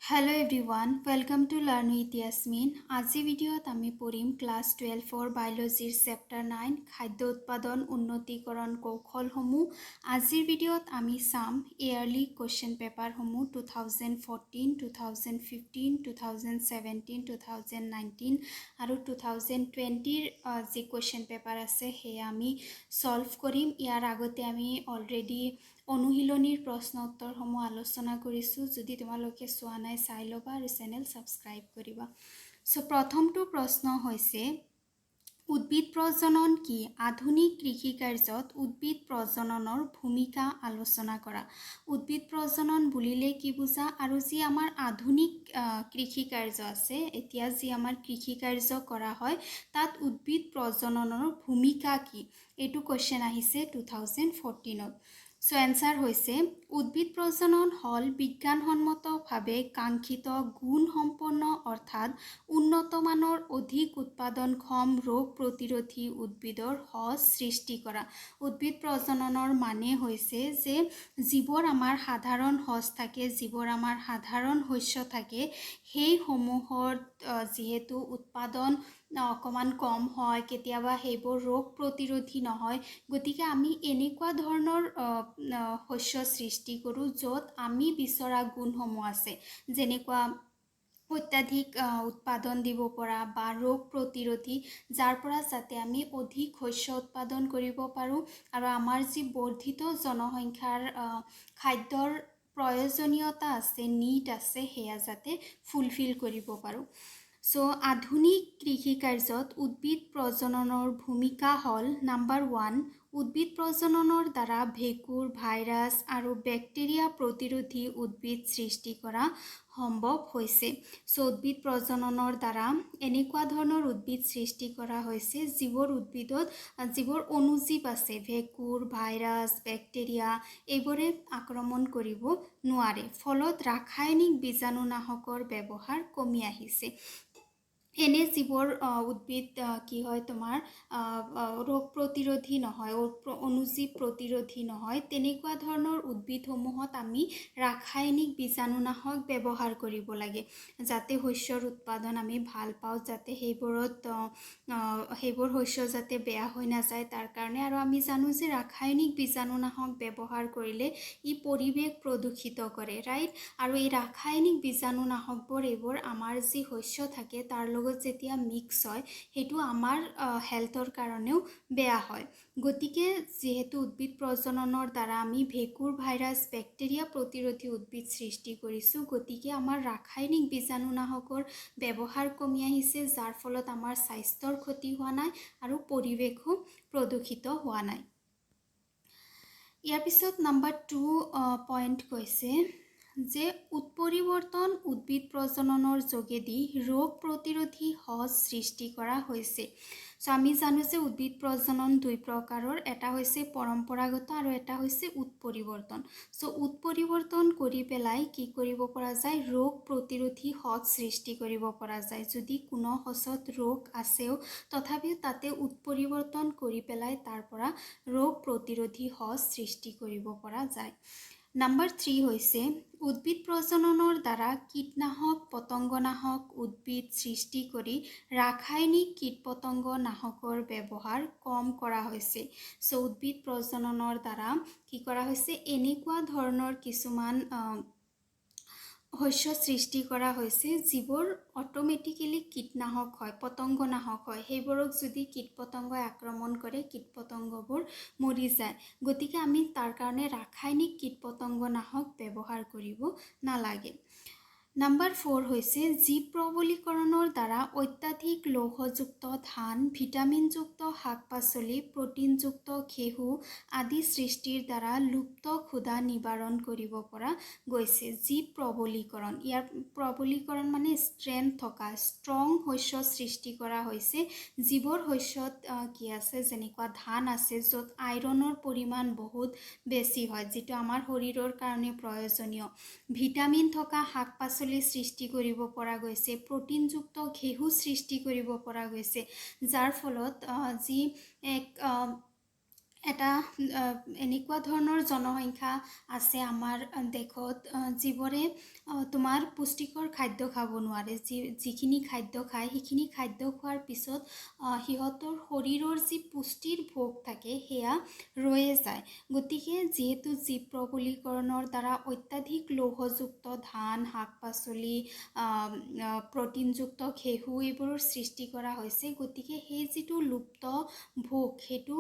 Hello everyone, welcome to Learn with Yasmin. আজি ভিডিঅ'ত আমি পঢ়িম ক্লাছ 12 বায়োলজিৰ চেপ্টাৰ 9 খাদ্য উৎপাদন উন্নতিকৰণ কৌশলসমূহ। আজিৰ ভিডিঅ'ত আমি চাম ইয়াৰলি কুৱেশ্যন পেপাৰসমূহ 2014, 2015, 2017, 2019 আৰু 2020ৰ যি কুৱেশ্যন পেপাৰ আছে সেয়া আমি সলভ কৰিম। ইয়াৰ আগতে আমি অলৰেডি অনুশীলনীৰ প্ৰশ্ন উত্তৰসমূহ আলোচনা কৰিছোঁ। যদি তোমালোকে চোৱা নাই চাই ল'বা আৰু চেনেল ছাবস্ক্ৰাইব কৰিবা। সো প্ৰথমটো প্ৰশ্ন হৈছে উদ্ভিদ প্ৰজনন কি? আধুনিক কৃষি কাৰ্যত উদ্ভিদ প্ৰজননৰ ভূমিকা আলোচনা কৰা। উদ্ভিদ প্ৰজনন বুলিলে কি বুজা? আৰু যি আমাৰ আধুনিক কৃষি কাৰ্য আছে, এতিয়া যি আমাৰ কৃষি কাৰ্য কৰা হয় তাত উদ্ভিদ প্ৰজননৰ ভূমিকা কি? এইটো কুৱেশ্যন আহিছে 2014ত। সো এনসাৰ হৈছে উদ্ভিদ প্ৰজনন হ'ল বিজ্ঞানসন্মতভাৱে কাংক্ষিত গুণসম্পন্ন অৰ্থাৎ উন্নত মানৰ অধিক উৎপাদনক্ষম ৰোগ প্ৰতিৰোধী উদ্ভিদৰ সঁচ সৃষ্টি কৰা। উদ্ভিদ প্ৰজননৰ মানে হৈছে যে যিবোৰ আমাৰ সাধাৰণ সঁচ থাকে, যিবোৰ আমাৰ সাধাৰণ শস্য থাকে, সেইসমূহত যিহেতু উৎপাদন অকণমান কম হয়, কেতিয়াবা সেইবোৰ ৰোগ প্ৰতিৰোধী নহয়, গতিকে আমি এনেকুৱা ধৰণৰ শস্য সৃষ্টি কৰোঁ য'ত আমি বিচৰা গুণসমূহ আছে, যেনেকুৱা অত্যাধিক উৎপাদন দিব পৰা বা ৰোগ প্ৰতিৰোধী, যাৰ পৰা যাতে আমি অধিক শস্য উৎপাদন কৰিব পাৰোঁ আৰু আমাৰ যি বৰ্ধিত জনসংখ্যাৰ খাদ্যৰ প্ৰয়োজনীয়তা আছে, নিড আছে, সেয়া যাতে ফুলফিল কৰিব পাৰোঁ। সো আধুনিক কৃষি কাৰ্যত উদ্ভিদ প্ৰজননৰ ভূমিকা হ'ল নাম্বাৰ 1, উদ্ভিদ প্ৰজননৰ দ্বাৰা ভেঁকুৰ, ভাইৰাছ আৰু বেক্টেৰিয়া প্ৰতিৰোধী উদ্ভিদ সৃষ্টি কৰা সম্ভৱ হৈছে। সো উদ্ভিদ প্ৰজননৰ দ্বাৰা এনেকুৱা ধৰণৰ উদ্ভিদ সৃষ্টি কৰা হৈছে যিবোৰ অণুজীৱ আছে, ভেঁকুৰ, ভাইৰাছ, বেক্টেৰিয়া, এইবোৰে আক্ৰমণ কৰিব নোৱাৰে। ফলত ৰাসায়নিক বীজাণুনাশকৰ ব্যৱহাৰ কমি আহিছে। এনে যিবোৰ উদ্ভিদ কি হয় তোমাৰ ৰোগ প্ৰতিৰোধী নহয়, অণুজীৱ প্ৰতিৰোধী নহয়, তেনেকুৱা ধৰণৰ উদ্ভিদসমূহত আমি ৰাসায়নিক বীজাণুনাশক ব্যৱহাৰ কৰিব লাগে, যাতে শস্যৰ উৎপাদন আমি ভাল পাওঁ, যাতে সেইবোৰ শস্য যাতে বেয়া হৈ নাযায় তাৰ কাৰণে। আৰু আমি জানো যে ৰাসায়নিক বীজাণুনাশক ব্যৱহাৰ কৰিলে ই পৰিৱেশ প্ৰদূষিত কৰে, ৰাইট? আৰু এই ৰাসায়নিক বীজাণুনাশকবোৰ এইবোৰ আমাৰ যি শস্য থাকে তাৰ লগত যেতিয়া মিক্স হয়, সেইটো আমাৰ হেল্থৰ কাৰণেও বেয়া হয়। গতিকে যিহেতু উদ্ভিদ প্ৰজননৰ দ্বাৰা আমি ভেঁকুৰ, ভাইৰাছ, বেক্টেৰিয়া প্ৰতিৰোধী উদ্ভিদ সৃষ্টি কৰিছোঁ, গতিকে আমাৰ ৰাসায়নিক বীজাণুনাশকৰ ব্যৱহাৰ কমি আহিছে, যাৰ ফলত আমাৰ স্বাস্থ্যৰ ক্ষতি হোৱা নাই আৰু পৰিৱেশো প্ৰদূষিত হোৱা নাই। ইয়াৰ পিছত নাম্বাৰ 2 পইণ্ট কৈছে যে উৎপৰিৱৰ্তন উদ্ভিদ প্ৰজননৰ যোগেদি ৰোগ প্ৰতিৰোধী সঁচ সৃষ্টি কৰা হৈছে। সো আমি জানো যে উদ্ভিদ প্ৰজনন দুই প্ৰকাৰৰ, এটা হৈছে পৰম্পৰাগত আৰু এটা হৈছে উৎপৰিৱৰ্তন। সো উৎপৰিৱৰ্তন কৰি পেলাই কি কৰিব পৰা যায়? ৰোগ প্ৰতিৰোধী সঁচ সৃষ্টি কৰিব পৰা যায়। যদি কোনো সঁচত ৰোগ আছেও তথাপিও তাতে উৎপৰিৱৰ্তন কৰি পেলাই তাৰ পৰা ৰোগ প্ৰতিৰোধী সঁচ সৃষ্টি কৰিব পৰা যায়। নাম্বাৰ 3 হৈছে উদ্ভিদ প্ৰজননৰ দ্বাৰা কীটনাশক, পতংগনাশক উদ্ভিদ সৃষ্টি কৰি ৰাসায়নিক কীট-পতংগ নাশকৰ ব্যৱহাৰ কম কৰা হৈছে। সো উদ্ভিদ প্ৰজননৰ দ্বাৰা কি কৰা হৈছে? এনেকুৱা ধৰণৰ কিছুমান শস্য সৃষ্টি কৰা হৈছে যিবোৰ অট'মেটিকেলি কীটনাশক হয়, পতংগনাশক হয়। সেইবোৰক যদি কীট-পতংগই আক্ৰমণ কৰে, কীট-পতংগবোৰ মৰি যায়। গতিকে আমি তাৰ কাৰণে ৰাসায়নিক কীট-পতংগনাশক ব্যৱহাৰ কৰিব নালাগে। নাম্বাৰ 4 হৈছে জীৱ প্ৰবলীকৰণৰ দ্বাৰা অত্যাধিক লৌহযুক্ত ধান, ভিটামিনযুক্ত শাক-পাচলি, প্ৰটিনযুক্ত ঘেঁহু আদি সৃষ্টিৰ দ্বাৰা লুপ্ত ক্ষুধা নিবাৰণ কৰিব পৰা গৈছে। জীৱ প্ৰবলীকৰণ, ইয়াৰ প্ৰবলীকৰণ মানে ষ্ট্ৰেংথ থকা, ষ্ট্ৰং শস্য সৃষ্টি কৰা হৈছে। যিবোৰ শস্যত কি আছে, যেনেকুৱা ধান আছে য'ত আইৰণৰ পৰিমাণ বহুত বেছি হয়, যিটো আমাৰ শৰীৰৰ কাৰণে প্ৰয়োজনীয়। ভিটামিন থকা শাক-পাচলি সৃষ্টি কৰিব পৰা গৈছে, প্ৰটিনযুক্ত ঘেঁহু সৃষ্টি কৰিব পৰা গৈছে, যাৰ ফলত যি এটা এনেকুৱা ধৰণৰ জনসংখ্যা আছে আমাৰ দেশত যিবোৰে তোমাৰ পুষ্টিকৰ খাদ্য খাব নোৱাৰে। যিখিনি খাদ্য খায় সেইখিনি খাদ্য খোৱাৰ পিছত সিহঁতৰ শৰীৰৰ যি পুষ্টিৰ ভোগ থাকে সেয়া ৰৈয়ে যায়। গতিকে যিহেতু জীৱ প্ৰবলীকৰণৰ দ্বাৰা অত্যাধিক লৌহযুক্ত ধান, শাক পাচলি, প্ৰটিনযুক্ত ঘেঁহু এইবোৰৰ সৃষ্টি কৰা হৈছে, গতিকে সেই যিটো লুপ্ত ভোগ সেইটো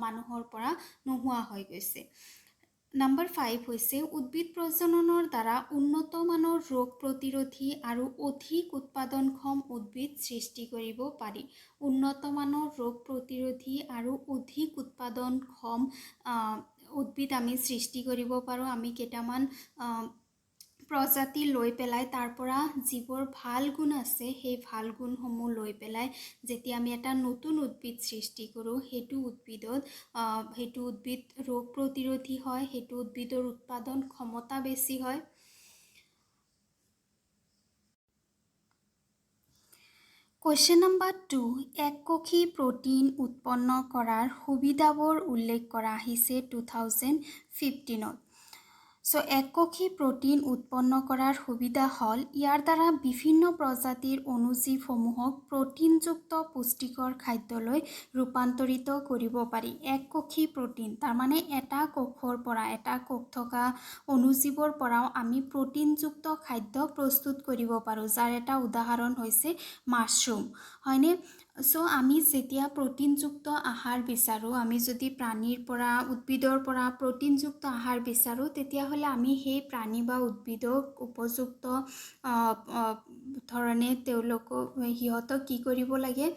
মানুহৰ পৰা নোহোৱা হৈ গৈছে। নম্বৰ 5 হৈছে উদ্ভিদ প্ৰজননৰ দ্বাৰা উন্নত মানৰ ৰোগ প্ৰতিৰোধী আৰু অধিক উৎপাদনক্ষম উদ্ভিদ সৃষ্টি কৰিব পাৰি। উন্নত মানৰ ৰোগ প্ৰতিৰোধী আৰু অধিক উৎপাদনক্ষম উদ্ভিদ আমি সৃষ্টি কৰিব পাৰোঁ। আমি কেইটামান প্ৰজাতি লৈ পেলাই তাৰ পৰা যিবোৰ ভাল গুণ আছে সেই ভাল গুণসমূহ লৈ পেলাই যেতিয়া আমি এটা নতুন উদ্ভিদ সৃষ্টি কৰোঁ, সেইটো উদ্ভিদ ৰোগ প্ৰতিৰোধী হয়, সেইটো উদ্ভিদৰ উৎপাদন ক্ষমতা বেছি হয়। কুৱেশ্যন নম্বৰ 2, এককোষী প্ৰটিন উৎপন্ন কৰাৰ সুবিধাবোৰ উল্লেখ কৰা আহিছে 2015ত। এককোষী প্ৰটিন উৎপন্ন কৰাৰ সুবিধা হ'ল ইয়াৰ দ্বাৰা বিভিন্ন প্ৰজাতিৰ অণুজীৱসমূহক প্ৰটিনযুক্ত পুষ্টিকৰ খাদ্যলৈ ৰূপান্তৰিত কৰিব পাৰি। এককোষী প্ৰটিন তাৰমানে এটা কোষৰ পৰা, এটা কোষ থকা অণুজীৱৰ পৰাও আমি প্ৰটিনযুক্ত খাদ্য প্ৰস্তুত কৰিব পাৰোঁ, যাৰ এটা উদাহৰণ হৈছে মাছৰুম, হয়নে? আমি যেতিয়া প্ৰটিনযুক্ত আহাৰ বিচাৰোঁ, আমি যদি প্ৰাণীৰ পৰা, উদ্ভিদৰ পৰা প্ৰটিনযুক্ত আহাৰ বিচাৰোঁ, তেতিয়াহ'লে আমি সেই প্ৰাণী বা উদ্ভিদক উপযুক্ত ধৰণে সিহঁতক কি কৰিব লাগে?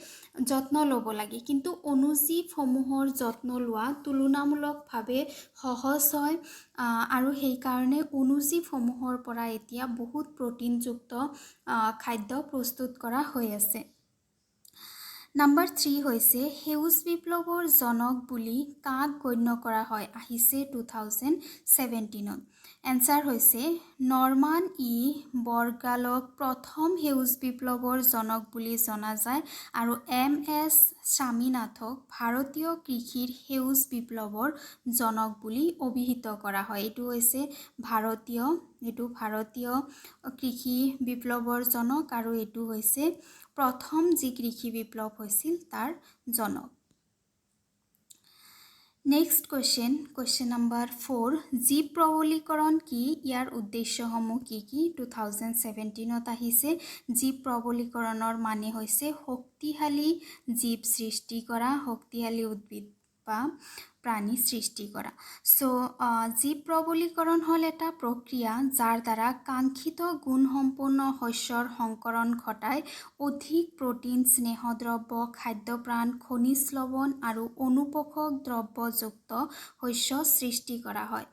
যত্ন ল'ব লাগে। কিন্তু অণুজীৱসমূহৰ যত্ন লোৱা তুলনামূলকভাৱে সহজ হয় আৰু সেইকাৰণে অণুজীৱসমূহৰ পৰা এতিয়া বহুত প্ৰটিনযুক্ত খাদ্য প্ৰস্তুত কৰা হৈ আছে। নম্বৰ 3 হৈছে সেউজ বিপ্লৱৰ জনক বুলি কাক গণ্য কৰা হয়? আহিছে 2017ত। এনচাৰ হৈছে নৰ্মান ই. বৰগালক প্ৰথম সেউজ বিপ্লৱৰ জনক বুলি জনা যায় আৰু M.S. স্বামীনাথক ভাৰতীয় কৃষিৰ সেউজ বিপ্লৱৰ জনক বুলি অভিহিত কৰা হয়। এইটো হৈছে ভাৰতীয় কৃষি বিপ্লৱৰ জনক আৰু এইটো হৈছে প্ৰথম যি কৃষি বিপ্লৱ হৈছিল তাৰ জনক। নেক্সট কুৱেশ্যন নম্বৰ 4, জীৱ প্ৰবলীকৰণ কি? ইয়াৰ উদ্দেশ্যসমূহ কি কি? 2017ত আহিছে। জীৱ প্ৰবলীকৰণৰ মানে হৈছে শক্তিশালী জীৱ সৃষ্টি কৰা, শক্তিশালী উদ্ভিদ বা প্ৰাণী সৃষ্টি কৰা। জীৱ প্ৰবলীকৰণ হ'ল এটা প্ৰক্ৰিয়া যাৰ দ্বাৰা কাংক্ষিত গুণসম্পন্ন শস্যৰ সংকৰণ ঘটাই অধিক প্ৰটিন, স্নেহদ্ৰব্য, খাদ্যপ্ৰাণ, খনিজ লৱণ আৰু অনুপোষক দ্ৰব্যযুক্ত শস্য সৃষ্টি কৰা হয়।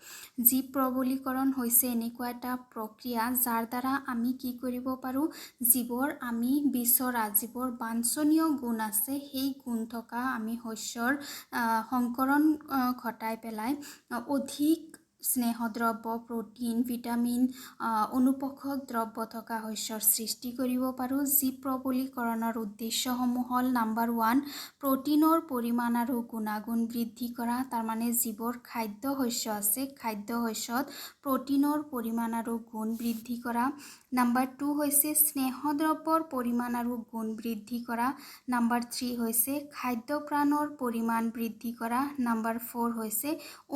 জীৱ প্ৰবলীকৰণ হৈছে এনেকুৱা এটা প্ৰক্ৰিয়া যাৰ দ্বাৰা আমি কি কৰিব পাৰোঁ? যিবোৰ আমি বিচৰা, যিবোৰ বাঞ্ছনীয় গুণ আছে, সেই গুণ থকা আমি শস্যৰ সংকৰণ ঘটাই পেলাই অধিক স্নেহদ্ৰব্য, প্ৰটিন, ভিটামিন, অনুপোষক দ্ৰব্য থকা শস্যৰ সৃষ্টি কৰিব পাৰোঁ। জীৱ প্ৰবলীকৰণৰ উদ্দেশ্যসমূহ হ'ল নম্বৰ 1, প্ৰটিনৰ পৰিমাণ আৰু গুণাগুণ বৃদ্ধি কৰা, তাৰমানে যিবোৰ খাদ্য শস্য আছে, খাদ্য শস্যত প্ৰটিনৰ পৰিমাণ আৰু গুণ বৃদ্ধি কৰা। নম্বৰ 2 হৈছে স্নেহদ্ৰব্যৰ পৰিমাণ আৰু গুণ বৃদ্ধি কৰা। নম্বৰ 3 হৈছে খাদ্যপ্ৰাণৰ পৰিমাণ বৃদ্ধি কৰা। নম্বৰ 4 হৈছে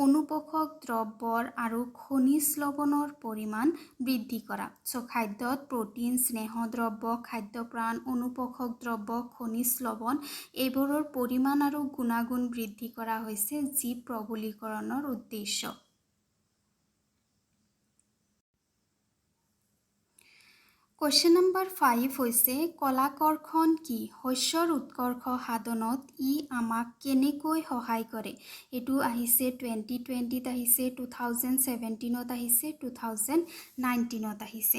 অনুপোষক দ্ৰব্যৰ আৰু খনিজ লৱণৰ পৰিমাণ বৃদ্ধি কৰা। খাদ্যত প্ৰটিন, স্নেহদ্ৰব্য, খাদ্যপ্ৰাণ, অনুপোষক দ্ৰব্য, খনিজ লৱণ এইবোৰৰ পৰিমাণ আৰু গুণাগুণ বৃদ্ধি কৰা হৈছে জীৱ প্ৰবলীকৰণৰ উদ্দেশ্য। কুৱেশ্যন নম্বৰ 5 হৈছে কলাকৰ্ষণ কি? শস্যৰ উৎকৰ্ষ সাধনত ই আমাক কেনেকৈ সহায় কৰে? এইটো আহিছে 2020ত আহিছে, 2017ত আহিছে, 2019ত আহিছে।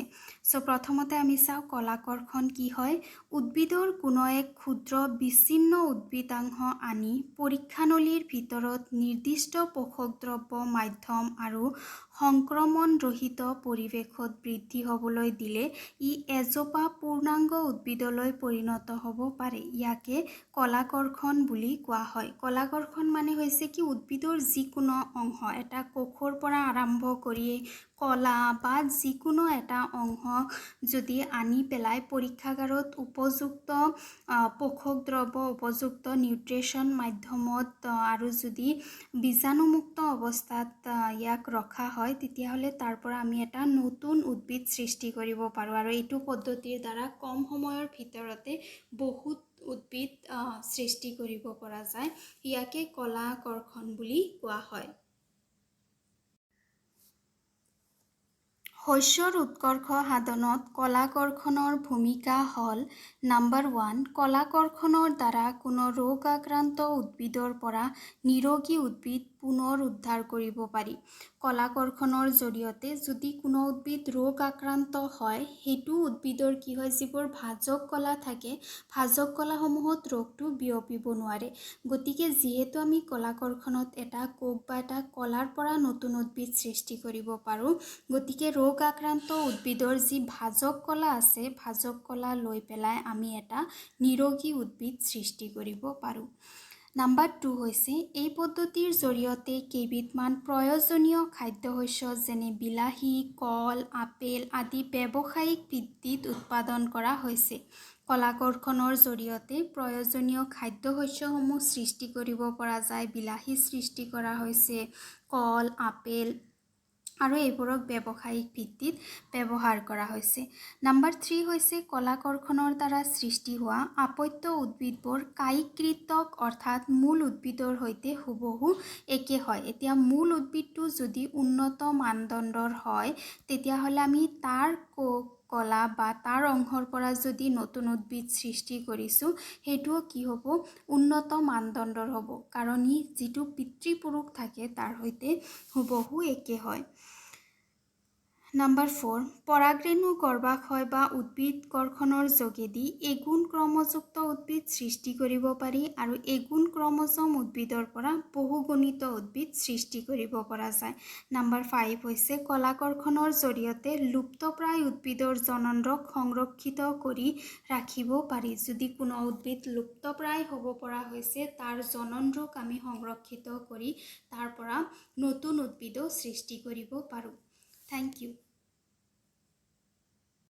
প্ৰথমতে আমি চাওঁ কলাকৰ্ষণ কি হয়। উদ্ভিদৰ কোনো এক ক্ষুদ্ৰ বিচ্ছিন্ন উদ্ভিদাংশ আনি পৰীক্ষানলীৰ ভিতৰত নিৰ্দিষ্ট পোষক দ্ৰব্য, মাধ্যম আৰু সংক্ৰমণ ৰহিত পৰিৱেশত বৃদ্ধি হ'বলৈ দিলে ই এজোপা পূৰ্ণাংগ উদ্ভিদলৈ পৰিণত হ'ব পাৰে। ইয়াকে কলাকৰ্ষণ বুলি কোৱা হয়। কলাকৰ্ষণ মানে হৈছে কি উদ্ভিদৰ যিকোনো অংশ, এটা কোষৰ পৰা আৰম্ভ কৰি কলা বা যিকোনো এটা অংশ যদি আনি পেলাই পৰীক্ষাগাৰত উপযুক্ত পোষক দ্ৰব্য, উপযুক্ত নিউট্ৰিশ্যন মাধ্যমত আৰু যদি বীজাণুমুক্ত অৱস্থাত ইয়াক ৰখা হয়, তেতিয়াহ'লে তাৰ পৰা আমি এটা নতুন উদ্ভিদ সৃষ্টি কৰিব পাৰোঁ। আৰু এইটো পদ্ধতিৰ দ্বাৰা কম সময়ৰ ভিতৰতে বহুত উদ্ভিদ সৃষ্টি কৰিব পৰা যায়। ইয়াকে কলাকৰ্ষণ বুলি কোৱা হয়। শস্যৰ উৎকৰ্ষ সাধনত কলাকৰ্ষণৰ ভূমিকা হ'ল নাম্বাৰ 1, কলাকৰ্ষণৰ দ্বাৰা কোনো ৰোগ আক্ৰান্ত উদ্ভিদৰ পৰা নিৰোগী উদ্ভিদ পুনৰ উদ্ধাৰ কৰিব পাৰি। কলাকৰ্ষণৰ জৰিয়তে যদি কোনো উদ্ভিদ ৰোগ আক্ৰান্ত হয়, সেইটো উদ্ভিদৰ কি হয়, যিবোৰ ভাজক কলা থাকে, ভাজক কলাসমূহত ৰোগটো বিয়পিব নোৱাৰে। গতিকে যিহেতু আমি কলাকৰ্ষণত এটা কোষ বা এটা কলাৰ পৰা নতুন উদ্ভিদ সৃষ্টি কৰিব পাৰোঁ, গতিকে ৰোগ আক্ৰান্ত উদ্ভিদৰ যি ভাজক কলা আছে, ভাজক কলা লৈ পেলাই আমি এটা নিৰোগী উদ্ভিদ সৃষ্টি কৰিব পাৰোঁ। নাম্বাৰ 2 হৈছে এই পদ্ধতিৰ জৰিয়তে কেইবিধমান প্ৰয়োজনীয় খাদ্যশস্য যেনে বিলাহী, কল, আপেল আদি ব্যৱসায়িক ভিত্তিত উৎপাদন কৰা হৈছে। কলাকৰ্ষণৰ জৰিয়তে প্ৰয়োজনীয় খাদ্যশস্যসমূহ সৃষ্টি কৰিব পৰা যায়। বিলাহী সৃষ্টি কৰা হৈছে, কল, আপেল আৰু এইবোৰক ব্যৱসায়িক ভিত্তিত ব্যৱহাৰ কৰা হৈছে। নাম্বাৰ 3 হৈছে কলাকৰ্ষণৰ দ্বাৰা সৃষ্টি হোৱা আপত্য উদ্ভিদবোৰ কায়িক কৃতক অৰ্থাৎ মূল উদ্ভিদৰ সৈতে হুবহু একে হয়। এতিয়া মূল উদ্ভিদটো যদি উন্নত মানদণ্ডৰ হয়, তেতিয়াহ'লে আমি তাৰ কলা বা তাৰ অংশৰ পৰা যদি নতুন উদ্ভিদ সৃষ্টি কৰিছোঁ, সেইটোও কি হ'ব, উন্নত মানদণ্ডৰ হ'ব, কাৰণ ই যিটো পিতৃপুৰুষ থাকে তাৰ সৈতে হুবহু একে হয়। নাম্বাৰ 4, পৰাগৰেণু গৰ্ভাশয় বা উদ্ভিদ কৰ্ষণৰ যোগেদি এগুণ ক্ৰমযুক্ত উদ্ভিদ সৃষ্টি কৰিব পাৰি আৰু এগুণ ক্ৰমজম উদ্ভিদৰ পৰা বহুগুণিত উদ্ভিদ সৃষ্টি কৰিব পৰা যায়। নাম্বাৰ 5 হৈছে কলাকৰ্ষণৰ জৰিয়তে লুপ্তপ্ৰায় উদ্ভিদৰ জননক সংৰক্ষিত কৰি ৰাখিব পাৰি। যদি কোনো উদ্ভিদ লুপ্তপ্ৰায় হ'ব পৰা হৈছে, তাৰ জননক আমি সংৰক্ষিত কৰি তাৰ পৰা নতুন উদ্ভিদো সৃষ্টি কৰিব পাৰোঁ। Thank you.